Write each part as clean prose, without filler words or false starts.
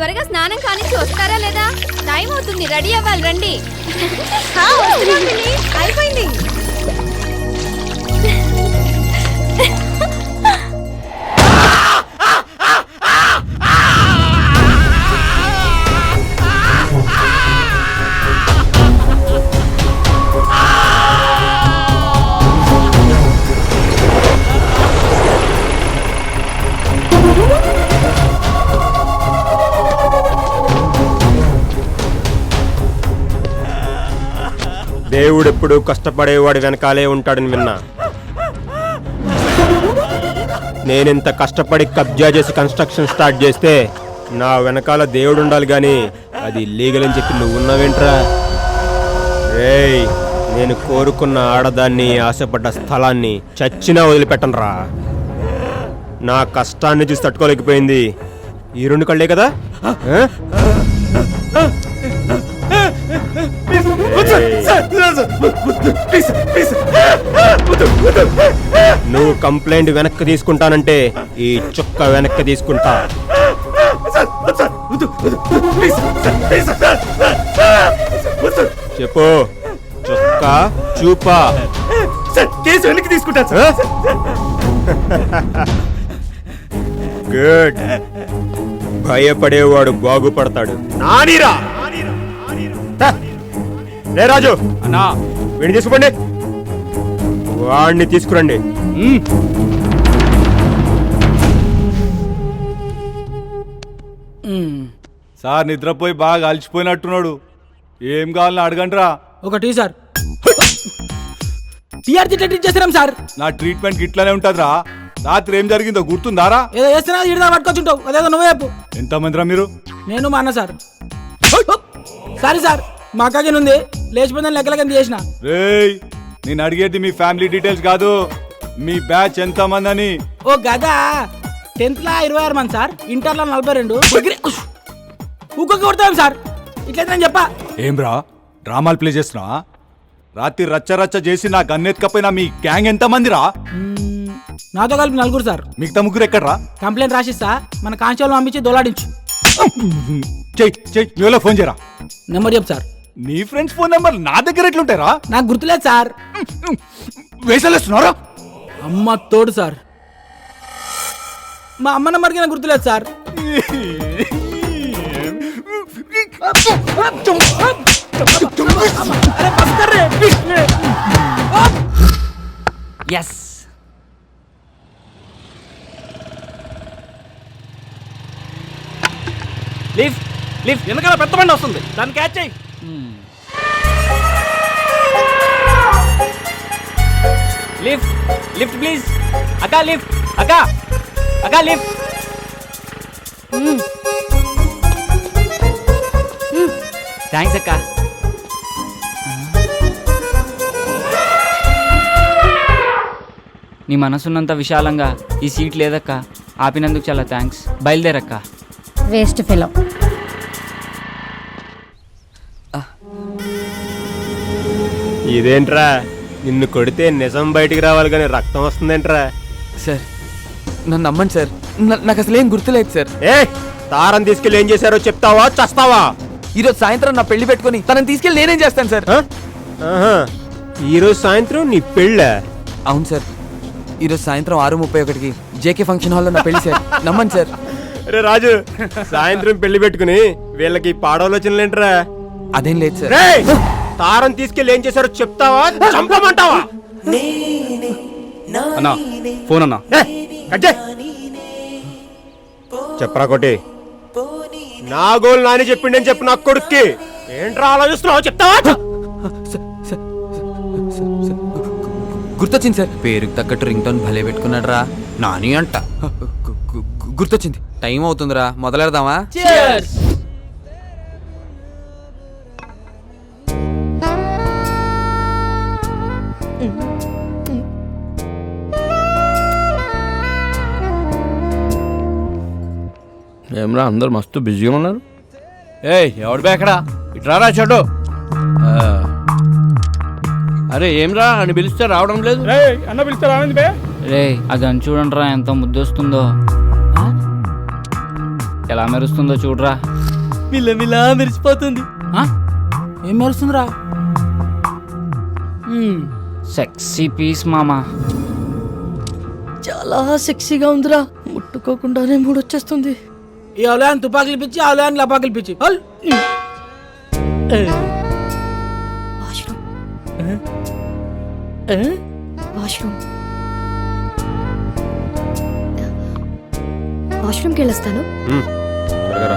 త్వరగా స్నానం కానిచ్చి వస్తారా లేదా? టైం అవుతుంది, రెడీ అవ్వాలి, రండి. అయిపోయింది. దేవుడెప్పుడు కష్టపడేవాడు వెనకాలే ఉంటాడని విన్నా. నేనింత కష్టపడి కబ్జా చేసి కన్స్ట్రక్షన్ స్టార్ట్ చేస్తే నా వెనకాల దేవుడు ఉండాలి గాని అది లీగల్ అని చెప్పి నువ్వు ఉన్నావేంట్రా? రేయ్, నేను కోరుకున్న ఆడదాన్ని, ఆశపడ్డ స్థలాన్ని చచ్చినా వదిలిపెట్టనురా. నా కష్టాన్ని చూసి తట్టుకోలేకపోయింది ఈ రెండు కళ్ళే కదా. నువ్వు కంప్లైంట్ వెనక్కి తీసుకుంటానంటే ఈ చుక్క వెనక్కి తీసుకుంటా. చెప్పు, చుక్క చూపా. కేసు వెనక్కి తీసుకుంటా. గుడ్. భయపడేవాడు బాగుపడతాడు. నానీరా రే రాజు అన్నా, వీడిని తీసుకోండి, వాడిని తీసుకురండి. సార్ నిద్రపోయి బాగా అలసిపోయినట్టున్నాడు. ఏం కావాలని అడగండిరా. ఒక టీ సార్. టీఆర్జీ ట్రీట్ చేస్తున్నాం సార్. నా ట్రీట్మెంట్ ఇట్లానే ఉంటదిరా. రాత్రి ఏం జరిగిందో గుర్తుందారా? ఏదో చేస్తున్నా ఇడిదా పట్టుకొచ్చుంటావు, అదేదో నువ్వే చెప్పు. ఎంతమందిరా మీరు? నేను మా అన్న సార్. సారీ సార్, మా అక్కకి ఉంది, లేచిపోయిందని లెక్కలకి చేసిన. రేయ్, నేను అడిగేది మీ ఫ్యామిలీ డీటెయిల్స్ కాదు, మీ బ్యాచ్ ఎంత మంది అని. ఓ గదా, 10th లో 26 మంది సార్, ఇంటర్లో 42. ఊకొక్క కొడతాం సార్, ఇట్లయితే నేను చెప్పా. ఏం రా, డ్రామాలు ప్లే చేస్తున్నా? రాత్రి రచ్చ రచ్చ చేసి నా గన్నెత్తుకపోయినా మీ గ్యాంగ్ ఎంత మందిరా? నాతో కలిపి 4 సార్. మిగతా ముగ్గురు ఎక్కడ్రా? కంప్లైంట్ రాసిస్తా, మన కానిస్టేబుల్ పంపించి దొలాడించు. చెయ్యి, ఫోన్ చేయరా. నెంబర్ చెప్పు సార్. నీ ఫ్రెండ్స్ ఫోన్ నెంబర్ నా దగ్గర ఎట్లుంటారా? నాకు గుర్తులేదు సార్. వేసలేస్తున్నారా? అమ్మ తోడు సార్, మా అమ్మ నెంబర్కి నాకు గుర్తులేదు సార్. ఎస్, లిఫ్ట్ లిఫ్ట్ వెనకాల పెద్ద బండి వస్తుంది, దాన్ని క్యాచ్ చేయి. Lift lift please. అక్క లిఫ్ట్, అక్క అక్క లిఫ్ట్. థ్యాంక్స్ అక్క. నీ మనసున్నంత విశాలంగా ఈ సీట్ లేదక్క, ఆపినందుకు చాలా థ్యాంక్స్. బయలుదేరక్క. Waste fellow. ఇదేంట్రా, నిన్ను కొడితే నిజం బయటికి రావాలి కానీ రక్తం వస్తుందేంట్రా? సార్ నన్ను నమ్మండి సార్, నాకు అసలు ఏం గుర్తులేదు సార్. ఏ తారం తీసుకెళ్ళి ఏం చేశారో చెప్తావా, చస్తావా? ఈరోజు సాయంత్రం నా పెళ్లి పెట్టుకుని తనని తీసుకెళ్ళి నేనేం చేస్తాను సార్? ఈరోజు సాయంత్రం నీ పెళ్ళ? అవును సార్, ఈరోజు సాయంత్రం 6:31కి జేకే ఫంక్షన్ హాల్లో నా పెళ్లి సార్, నమ్మండి సార్. రే రాజు, సాయంత్రం పెళ్లి పెట్టుకుని వీళ్ళకి పాడాలోచనలేంట్రా? అదేం లేదు సార్. తారం తీసుకెళ్ళి ఏం చేశారో చెప్తావా, చంపమంటావా? అన్నా, ఫోన్ అన్నా. చెప్పరా కొట్టి, నా గోల్ నాని చెప్పిండని చెప్పు నా కొడుక్కి. ఏంట్రా ఆలోచిస్తున్నావు, చెప్తావా? గుర్తొచ్చింది సార్, పేరుకి తగ్గట్టు రింగ్ టోన్ భలే పెట్టుకున్నాడు రా, నాని అంట. గుర్తొచ్చింది, టైం అవుతుందిరా, మొదలెడదామా? ఏమరా అందరు మస్తు బిజీగా ఉన్నారు. ఎవడు బేకడా, ఇట్రారా చెడు. అరే ఏమ్రా అని పిలిస్తే రావడం లేదు. అన్న పిలిస్తే రావండి బే. రే, అది అని చూడండి రా, ఎంత ముద్దొస్తుందో. ఎలా మెరుస్తుందో చూడరా. మిల్లమిలా మెరిసిపోతుంది. ఆ? ఏం మెరుస్తుందిరా? సెక్సీ పీస్ మామా. చాలా సెక్సీగా ఉందిరా, ముట్టుకోకుండానే మూడొచ్చేస్తుంది. ఈ అవలయాన్ని తుపాకులు పిచ్చి అవలయాన్ని లపాకులు పిచ్చి వాష్రూమ్కి వెళ్ళొస్తాను. త్వరగా రా.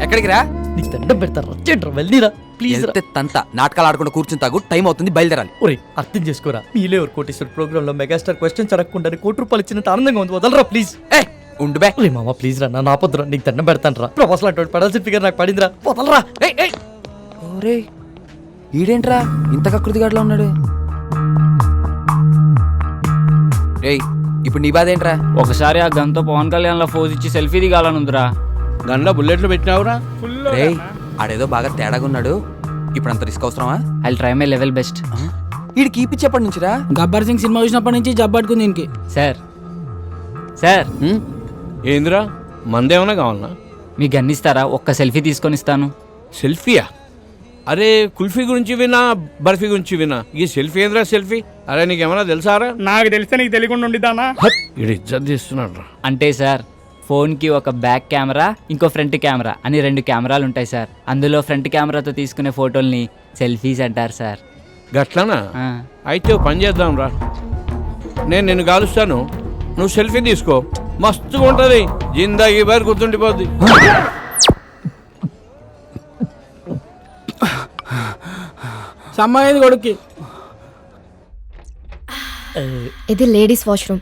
ఎక్కడికి రా? నీకు దండం పెడతారా, వచ్చేట్రా వెళ్ళిరా ప్లీజ్ రా. వెళ్తే తంత నాటకాలు ఆడుకుంటూ కూర్చుని తాగు, టైం అవుతుంది, బయలుదేరాలి. ఒరే అర్థం చేసుకోరా, మీలే ఎవరు కోటేశ్వర ప్రోగ్రామ్ లో మెగాస్టార్ క్వశ్చన్స్ అడగకుండా ₹1 ఇచ్చినంత ఆనందంగా ఉంది, వదలరా ప్లీజ్. ఉండు బే. రే మామ ప్లీజ్ రా, నా పొద్దురా నీకు దండం పెడతాను రా. ప్రొఫెసర్ అంటే పడాల్సిన ఫిగర్ నాకు పడిందిరా, వదలరా. ఓరే ఈడేంట్రా ఇంత కకృతిగాడులో ఉన్నాడు? రేయ్ ఇప్పుడు నీ బాధ ఏంట్రా? ఒకసారి ఆ గన్తో పవన్ కళ్యాణ్ లో ఫోజ్ ఇచ్చి సెల్ఫీ దిగాలనుందిరా. గన్లో బుల్లెట్లు పెట్టినావురా? రేయ్ ఆడేదో బాగా తేడాగా ఉన్నాడు, ఇప్పుడు అంత రిస్క్ అవసరమా? I try my level best. ఈడు కీపిచ్చేప్పటి నుంచిరా? గబ్బర్ సింగ్ సినిమా చూసినప్పటి నుంచి జబ్బట్టుకుంది దీనికి. సార్ సార్ ఏందిరా మందేమన్నా కావాలన్నా? మీ గన్ ఇస్తారా? ఒక్క సెల్ఫీ తీసుకొని ఇస్తాను. సెల్ఫీయా? అరే కుల్ఫీ గురించి వినా, బర్ఫీ గురించి వినా, ఈ సెల్ఫీ ఏంద్రా సెల్ఫీ? అరే నీకేమన్నా తెలుసారా? నాకు తెలిస్తే నీకు తెలియకుండా ఉండిదానా? ఇడు ఇజ్జత్ తీస్తున్నాడు రా. అంటే సార్ ఫోన్కి ఒక బ్యాక్ కెమెరా, ఇంకో ఫ్రంట్ కెమెరా అని 2 కెమెరాలు ఉంటాయి సార్. అందులో ఫ్రంట్ కెమెరాతో తీసుకునే ఫోటోల్ని సెల్ఫీస్ అంటారు సార్. గట్లనా? అయితే ఓ పని చేద్దాం రా, నేను నిన్ను కాలుస్తాను, నువ్వు సెల్ఫీ తీసుకో, మస్తుగా ఉంటుంది, జిందాగీ బారి గుర్తుండిపోద్ది. సమ్మాయింది కొడుక్కి. ఇది లేడీస్ వాష్రూమ్.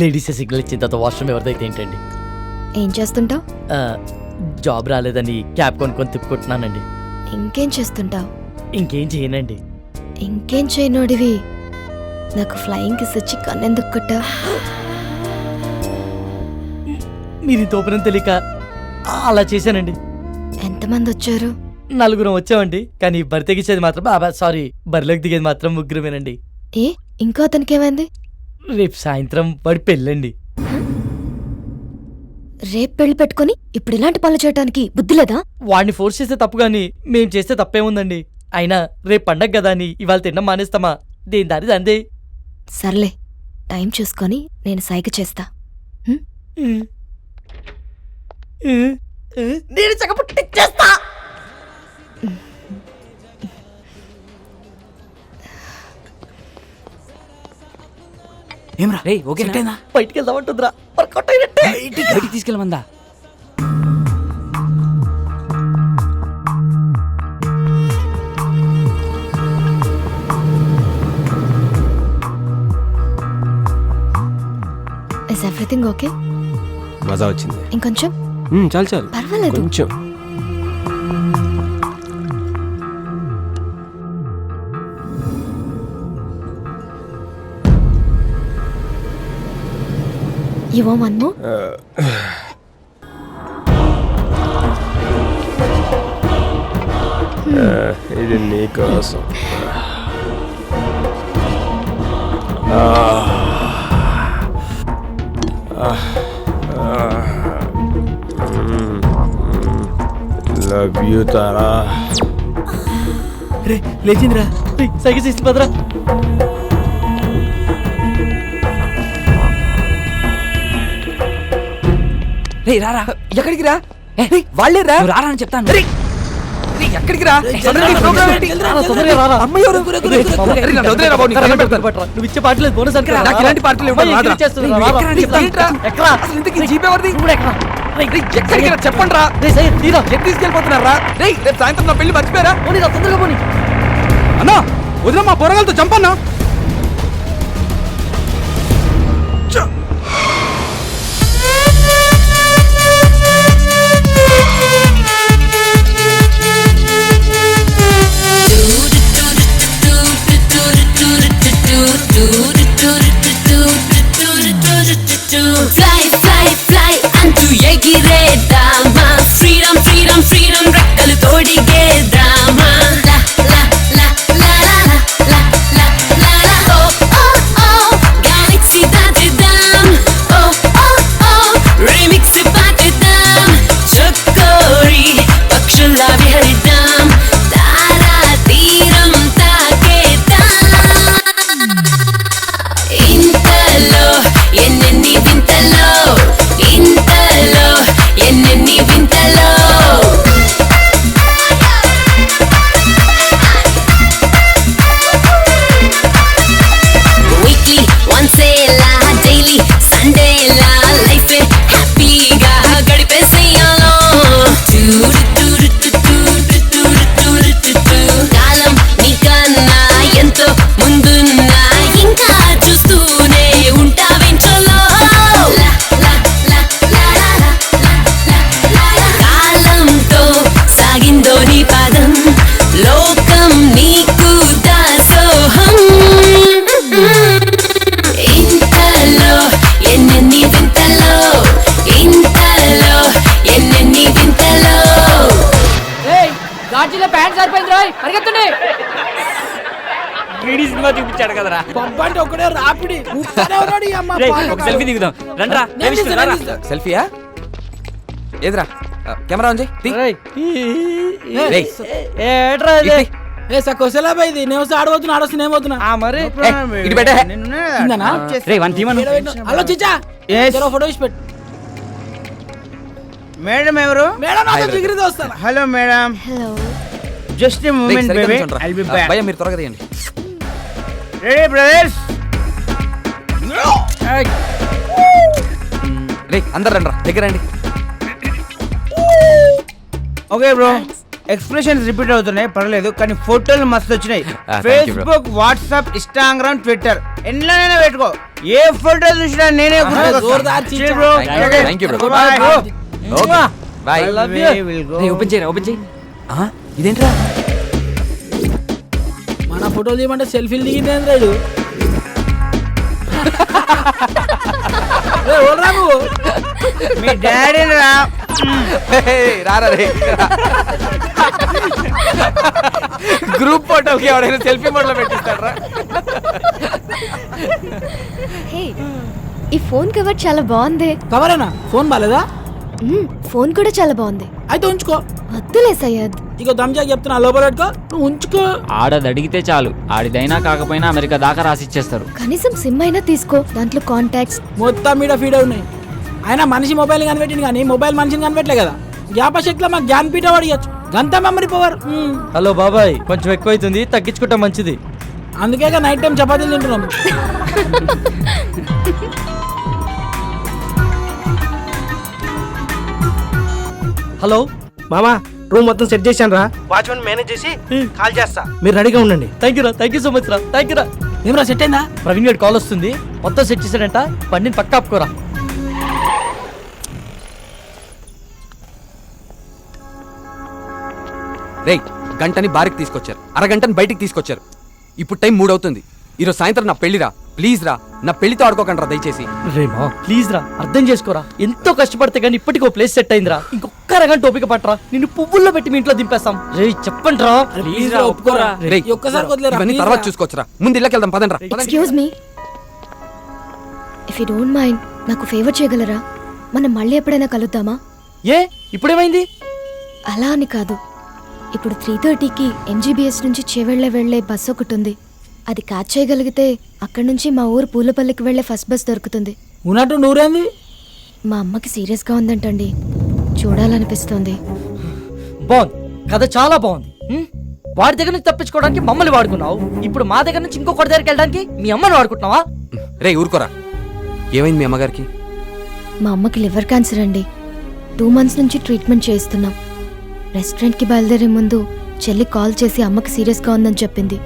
లేడీస్ సిగ్నల్ ఇచ్చిన తర్వాత వాష్రూమ్ ఎవరిదైతే ఏంటండి? ఏం చేస్తుంటావు? జాబ్ రాలేదని క్యాబ్ కొనుక్కొని తిప్పుకుంటున్నానండి. ఇంకేం చేస్తుంటావు? ఇంకేం చేయనండి. ఇంకేం చేయనోడివి నాకు ఫ్లయింగ్ కిస్ ఇచ్చి కన్నెందుకు కొట్టా? మీరు తోపనం తెలియక అలా చేశానండి. ఎంతమంది వచ్చారు? 4 వచ్చామండి, కానీ బరి తెగించేది మాత్రం సారీ బరిలోకి దిగేది మాత్రం 3 ఏ ఇంకో అతనికి ఏమైంది? రేపు సాయంత్రం వాడి పెళ్ళండి. రేపు పెళ్లి పెట్టుకుని ఇప్పుడు ఇలాంటి పనులు చేయడానికి బుద్ధి లేదా? వాడిని ఫోర్స్ చేస్తే తప్పు గాని మేం చేస్తే తప్పేముందండి? అయినా రేపు పండగ కదా అని ఇవాళ తినడం మానేస్తామా? దేని దారి అందే. సర్లే టైం చూసుకొని నేను సైగ చేస్తా. నేను చక్కపుట్టిచ్చేస్తా. ఏమ్రా రే ఓకేనా? బయటికి వెళ్దామంటుందిరా, వర్కౌట్ అయినట్టే. బయటికి తీసుకెళ్ళమందా? Is everything okay? మజా వచ్చింది. ఇంకొంచెం? చాలు చాలు, పర్వాలేదు. కొంచెం. You want one more? ఇది నీకోసం. Love you Tara. రే లేచిందిరా, సైకిల్ చేసి పదరా. రే రారా, ఎక్కడికి రా? వాళ్ళే రా, రారా అని చెప్తాను. ఎక్కడికి రా? నువ్వు ఇచ్చే పాటలేదు బోనస్ అంటే నాకు ఇలాంటి పార్టీలు చెప్పండి రా, తీసుకెళ్ళిపోతున్నారా? రేపు సాయంత్రం నా పెళ్లి మర్చిపోయారా? తొందరగా పోనీ. అన్నా వదిలే, మా పొరగాలతో చంపన్నా. Fly, fly, fly అంటూ ఎగిరేద్దామా, ఫ్రీడమ్ ఫ్రీడమ్ ఫ్రీడమ్ రెక్కలు తోడిగేద్దామా. లా లా లా లా లా లా లా లా లా. ఓ ఓ సినిమా చూపించాడు కదరా. పబ్ అంటే ఒకడే రాపిడి ఊపుతానే ఉన్నాడు ఈ అమ్మ రేయ్, పానకాలు. ఒక సెల్ఫీ దిగుదాం రండ్రా. ఏ నేను విష్ణు, తీస్తా, రారా. నేను తీస్తా. సెల్ఫీయా ఏదిరా కెమెరా ఆన్ చేయి తీ. రేయ్. రేయ్, ఏట్రా ఇది? ఇటు తీ. ఏ సకోసలా ఇది నేను వస్తే ఆడబోతున్నా ఆడొస్తే నేను పోతున్నా ఆ మరి ఏయ్, ఇటు పెట్టే. ఇందనా? రేయ్, వన్ తీమను. హలో చిచ్చా జరా ఫోటో ఇచ్చి పెట్టు. మేడం ఎవరు? మేడం హాయ్ నాతో బ్రదర్. జిగిరితో వస్తాను. Hello madam, hello. Just a రేయ్, మూమెంట్ సరిగ్గా బేబీ, నిల్చోండ్రా. I'll be back. భయ్యా మీరు త్వరగా తీయండి. Ready brothers? రే అందరు రండి దగ్గర రండి. ఓకే బ్రో, ఎక్స్ప్రెషన్స్ రిపీట్ అవుతున్నాయి పర్లేదు, కానీ ఫోటోలు మస్తు వచ్చినాయి. thank you, bro. Facebook, WhatsApp, Instagram, Twitter ఎన్నైనా పెట్టుకో, ఏ ఫోటో చూసినా నేనే జోర్దార్ చీచా. Bro. Thank you, bro. Bye, bro. Okay bye. We will go. రేయ్, ఓపెన్ చేయరా, ఓపెన్ చేయి. ఇదేంట్రా మన ఫోటోలు తీయమంటే సెల్ఫీలు దిగింది రైడు నువ్వు మీ డాడీ రా. రారా రే గ్రూప్ ఫోటోకి ఎవడైనా సెల్ఫీ మోడ్లో పెట్టిస్తాడరా. హే, ఈ ఫోన్ కవర్ చాలా బాగుంది. కవరేనా? ఫోన్ బాలేదా? ఫోన్ కూడా చాలా బాగుంది. అయితే ఉంచుకో. వద్దులే సయ్యద్. ఇక దమ్జా చెప్తున్నా, లోపల పెట్టుకో, నువ్వు ఉంచుకో. ఆడది అడిగితే చాలు, ఆడిదైనా కాకపోయినా అమెరికా దాకా రాసిచ్చేస్తారు. కనీసం సిమ్ అయినా తీసుకో, దాంట్లో కాంటాక్ట్స్. మొత్తం మీద ఫీడ్ ఉన్నాయి. అయినా మనిషి మొబైల్ కనిపెట్టింది కానీ మొబైల్ మనిషిని కనిపెట్టలే కదా. జ్ఞాపశక్తిలో మాకు జ్ఞానపీఠ అడిగచ్చు, గంత మెమరీ పవర్. హలో బాబాయ్, కొంచెం ఎక్కువ అవుతుంది, తగ్గించుకుంటా మంచిది. అందుకే నైట్ టైం చపాతీలు తింటున్నాం. హలో మామా, రూమ్ మొత్తం సెట్ చేశాను రా. వాచ్మెన్ మేనేజ్ చేసి కాల్ చేస్తా, మీరు రెడీగా ఉండండి. థ్యాంక్ యూ రా, థ్యాంక్ యూ సో మచ్ రా, థ్యాంక్ యూ రా. ఏమరా సెట్ అయిందా? ప్రవీణ్ గారి కాల్ వస్తుంది, మొత్తం సెట్ చేశాడంట, బండిని పక్క ఆపుకోరా. రే గంటని బారికి తీసుకొచ్చారు, అరగంటని బయటికి తీసుకొచ్చారు. ఇప్పుడు టైం 3 అవుతుంది. ఈరోజు సాయంత్రం నా పెళ్లిరా, ప్లీజ్ రా, నా పెళ్లితో ఆడుకోకండి రా దయచేసి. రేమా ప్లీజ్ రా, అర్థం చేసుకోరా. ఎంతో కష్టపడితే గానీ ఇప్పటికో ప్లేస్ సెట్ అయిందిరా. ఇంకొక అరగంట ఓపిక పట్టరా, నిన్ను పువ్వుల్లో పెట్టి మీ ఇంట్లో దింపేస్తాం. రే చెప్పండి రా. ప్లీజ్ రా, ఒప్పుకోరా. రేయ్, ఈ ఒక్కసారి వదిలేరా, ఇవన్నీ please తర్వాత రా. చూసుకోవచ్చురా, ముందు ఇళ్ళకి వెళ్దాం పదండి రా. Excuse me, if you don't mind నాకు ఫేవర్ చేయగలరా? మనం మళ్ళీ ఎప్పుడైనా కలుద్దామా? ఏ ఇప్పుడేమైంది? అలా అని కాదు, ఇప్పుడు 3:30కి MGBS నుంచి వెళ్లే బస్ ఒకటి ఉంది. అది క్యాచ్ చేయగలిగితే అక్కడి నుంచి మా ఊరు పూలపల్లికి వెళ్లే ఫస్ట్ బస్ దొరుకుతుంది. ఉన్నట్టు నూరేంది? మా అమ్మకి సీరియస్గా ఉందంటండి, చూడాలనిపిస్తుంది. బాగుంది, కథ చాలా బాగుంది. వాడి దగ్గర నుంచి తప్పించుకోవడానికి మమ్మల్ని వాడుకున్నావు, ఇప్పుడు మా దగ్గర నుంచి ఇంకొకటి దగ్గరికి వెళ్ళడానికి మీ అమ్మని వాడుకుంటున్నావా? రే ఊరుకోరా, ఏమైంది మీ అమ్మగారికి? మా అమ్మకి లివర్ క్యాన్సర్ అండి. 2 months నుంచి ట్రీట్మెంట్ చేయిస్తున్నాం. రెస్టారెంట్కి బయలుదేరే ముందు చెల్లి కాల్ చేసి అమ్మకి సీరియస్గా ఉందని చెప్పింది.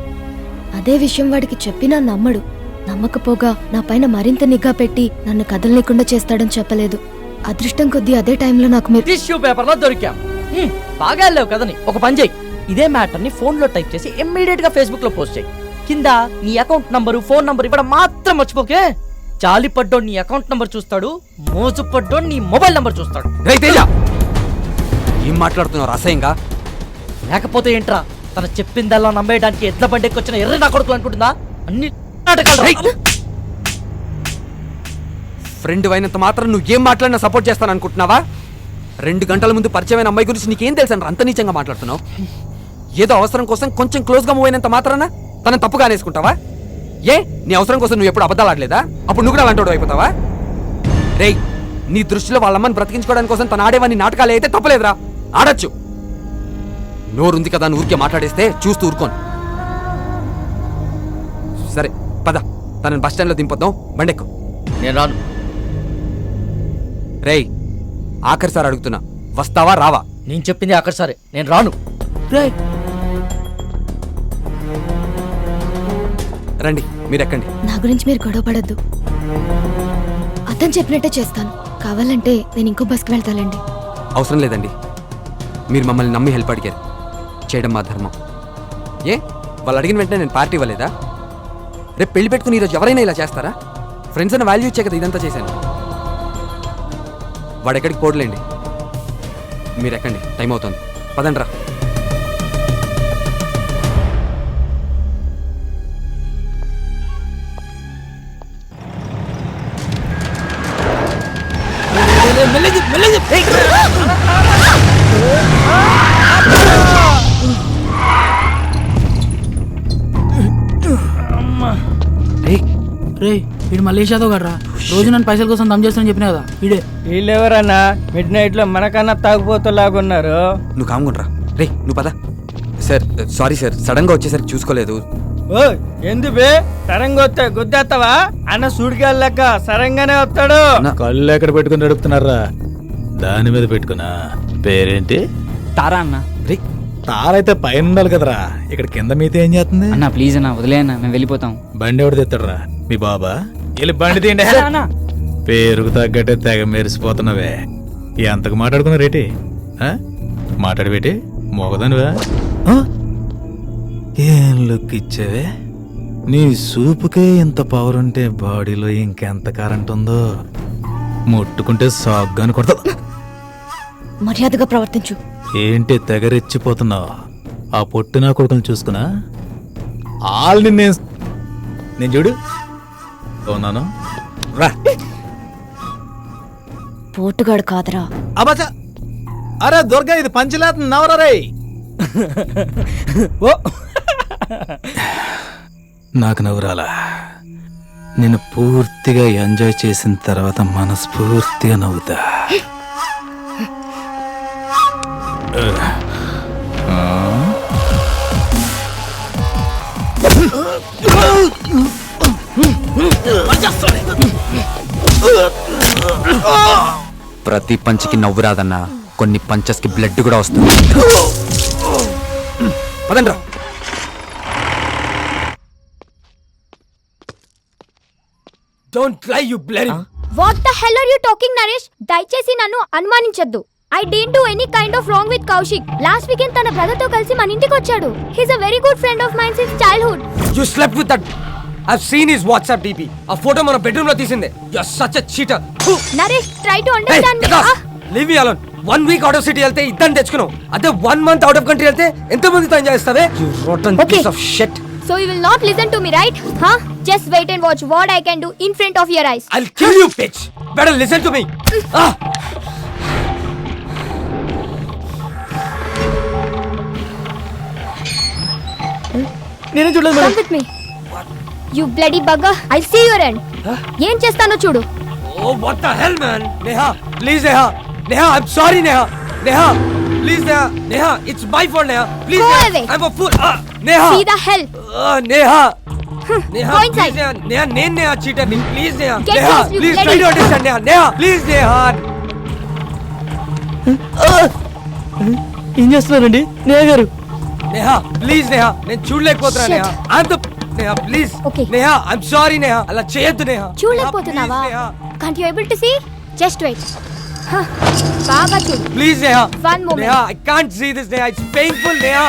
అదే విషయం వాడికి చెప్పినా నమ్మడు. నమ్మకపోగా నా పైన మరింత నిఘా పెట్టి నన్ను కదలనీయకుండా చేస్తాడని చెప్పలేదు. అదృష్టం కొద్దీ అదే టైంలో నాకు మీరు టిష్యూ పేపర్ లో దొరికాం. బాగా వెళ్ళావు కదని. ఒక పని చేయి, ఇదే మ్యాటర్ ని ఫోన్ లో టైప్ చేసి ఇమ్మీడియట్ గా ఫేస్బుక్ లో పోస్ట్ చేయి. కింద నీ అకౌంట్ నంబరు, ఫోన్ నంబర్ ఇవ్వడం మాత్రం మర్చిపోకే. జాలి పడ్డోడు నీ అకౌంట్ నంబర్ చూస్తాడు, మోజు పడ్డోడు నీ మొబైల్ నంబర్ చూస్తాడు. రేయ్ తేజ, ఏం మాట్లాడుతున్నావు అసహ్యంగా? లేకపోతే ఏంట్రా, తన చెప్పిందల్లా నమ్మేయడానికి ఎడ్ల బండి ఎక్కొచ్చిన ఎర్ర నా కొడుకులు అనుకుంటుందా? అన్ని నాటకాలు. ఫ్రెండ్ అయినంత మాత్రం నువ్వు ఏం మాట్లాడినా సపోర్ట్ చేస్తాను అనుకుంటున్నావా? 2 గంటల ముందు పరిచయమైన అమ్మాయి గురించి నీకేం తెలుసని అంత నీచంగా మాట్లాడుతున్నావు? ఏదో అవసరం కోసం కొంచెం క్లోజ్గా మూవ్ అయినంత మాత్రాన తనని తప్పుగా అనేసుకుంటావా? ఏ నీ అవసరం కోసం నువ్వు ఎప్పుడు అబద్ధాలు ఆడలేదా? అప్పుడు నువ్వు కూడా అలాంటి అయిపోతావా? రేయ్, నీ దృష్టిలో వాళ్ళ అమ్మని బ్రతికించుకోవడానికి కోసం తన ఆడేవాన్ని నాటకాలు అయితే తప్పలేదురా, ఆడచ్చు. నోరుంది కదా అని ఊరికే మాట్లాడేస్తే చూస్తూ ఊరుకోను. సరే పద, తనని బస్ స్టాండ్లో దింపొద్దాం, బండెక్కు. నేను రాను. రేయ్ ఆఖరిసారి అడుగుతున్నా, వస్తావా రావా? నేను చెప్పింది అక్కడ సరే, నేను రాను. రండి మీరు ఎక్కండి. నా గురించి మీరు గొడవ పడద్దు. అతను చెప్పినట్టే చేస్తాను. కావాలంటే నేను ఇంకో బస్కి వెళ్తానండి. అవసరం లేదండి, మీరు మమ్మల్ని నమ్మి హెల్ప్ అడిగారు, చేయడం మా ధర్మం. ఏ వాళ్ళు అడిగిన వెంటనే నేను పార్టీ ఇవ్వలేదా? రేపు పెళ్లి పెట్టుకుని ఈరోజు ఎవరైనా ఇలా చేస్తారా? ఫ్రెండ్స్ అని వాల్యూ ఇచ్చే కదా ఇదంతా చేశాను. వాడు ఎక్కడికి పోడలేండి, మీరు ఎక్కండి, టైం అవుతుంది, పదండి రా. రే వీడు మలేష్ యాదవ్ గారు రోజు నన్ను పైసల కోసం దమ్ చేస్తానని చెప్పినా కదా వీడే. వీళ్ళెవరన్నా మిడ్ నైట్ లో మనకన్నా తాగుపోతలాగున్నారు. నువ్వు కామ్గుండ్రా. రే నువ్వు పద. సార్ సారీ సార్, సడన్ గా వచ్చేసరికి చూసుకోలేదు. ఓ ఎందుబే సరంగా వస్తే గుద్దేస్తావా? అన్న సుడిగాళ్ళక సరంగానే వస్తాడు. కళ్ళు ఎక్కడ పెట్టుకుని నడుపుతున్నారా? దాని మీద పెట్టుకున్నా. పేరేంటి? తారా అన్న. రే తారైతే పైన ఉండాలి కదరా, ఇక్కడ కింద మీతో ఏం చేస్తుంది? అన్న ప్లీజ్ అన్న వదిలే అన్న, మేము వెళ్ళిపోతాం. బండి ఎవడు తెస్తాడరా? మీ బాబా? వెళ్ళి బండి తీయండి. అన్న పేరుకు తగ్గట్టే తెగ మెరిసిపోతున్నావే. ఎంతకు మాట్లాడుకున్నా రేటి? మాట్లాడబెట్టి మొగదనివా? ఏం లుక్ ఇచ్చావే? నీ సూపుకే ఇంత పవర్ ఉంటే బాడీలో ఇంకెంత కరెంట్ ఉందో. ముట్టుకుంటే సాగ్గాని కొడతా. మర్యాదగా ప్రవర్తించు. ఏంటి తెగరెచ్చిపోతున్నావు? ఆ పొట్టు నా కొడుకుని చూసుకున్నా ఆల్ని నేను చూడు ఉన్నాను రా. పోటుగాడు కాదరా. అబ్బా అరే దుర్గా, ఇది పంచలేత నవరా రే. ఓ నాకు నవ్వురాలా? నేను పూర్తిగా ఎంజాయ్ చేసిన తర్వాత మనస్ఫూర్తిగా నవ్వుతా. ప్రతి పంచికి నవ్వు రాదన్నా, కొన్ని పంచెస్ కి బ్లడ్ కూడా వస్తుంది. పదండ్రా. Don't lie, you bloody. What the hell are you talking, Naresh? దయచేసి నన్ను అనుమానించొద్దు. I didn't do any kind of wrong with Kaushik. Last weekend తన బ్రదర్ తో కలిసి మన ఇంటికి వచ్చాడు. He's a very good friend of mine since childhood. You slept with that. I've seen his WhatsApp DP. ఆ photo మన bedroom లో తీసిందే. You're such a cheater. Naresh, try to understand me. Leave me alone. 1 week out of city వెళ్తే ఇద్దరిని తెచ్చుకున్నావు. అదే 1 month out of country వెళ్తే ఎంత మందితో ఎంజాయ్ చేస్తావే? You rotten piece of shit. So you will not listen to me, right? Huh? Just wait and watch what I can do in front of your eyes. I'll kill you, bitch. Better listen to me. నేనే చూడలేదు Come with me. You bloody bugger. I'll see your end. ఏం చేస్తానో చూడు. Oh, what the hell, man? Neha, please, Neha. Neha, I'm sorry, Neha. Neha, please, Neha. Neha, it's my fault, Neha. Please, Go Neha. away. I'm a fool. Neha. See the hell. Neha. Neha, Go inside. please, Neha. Neha, నేను Neha cheater ni. Please, Neha. Get Neha, lost, you please bloody- try to understand, Neha. Neha, please, Neha. ఏం చేస్తున్నారండి నేహ గారు? Neha, please, Neha. నేను చూడలేకపోతున్నా, Neha. I'm the Neha, please. Okay. Neha, I'm sorry, Neha. అలా చేయొద్దు, Neha. చూడలేకపోతున్నావా? Neha, Can't you able to see? Just wait. బాగా చూడు. please, Neha. One moment. Neha, I can't see this, Neha. It's painful, Neha.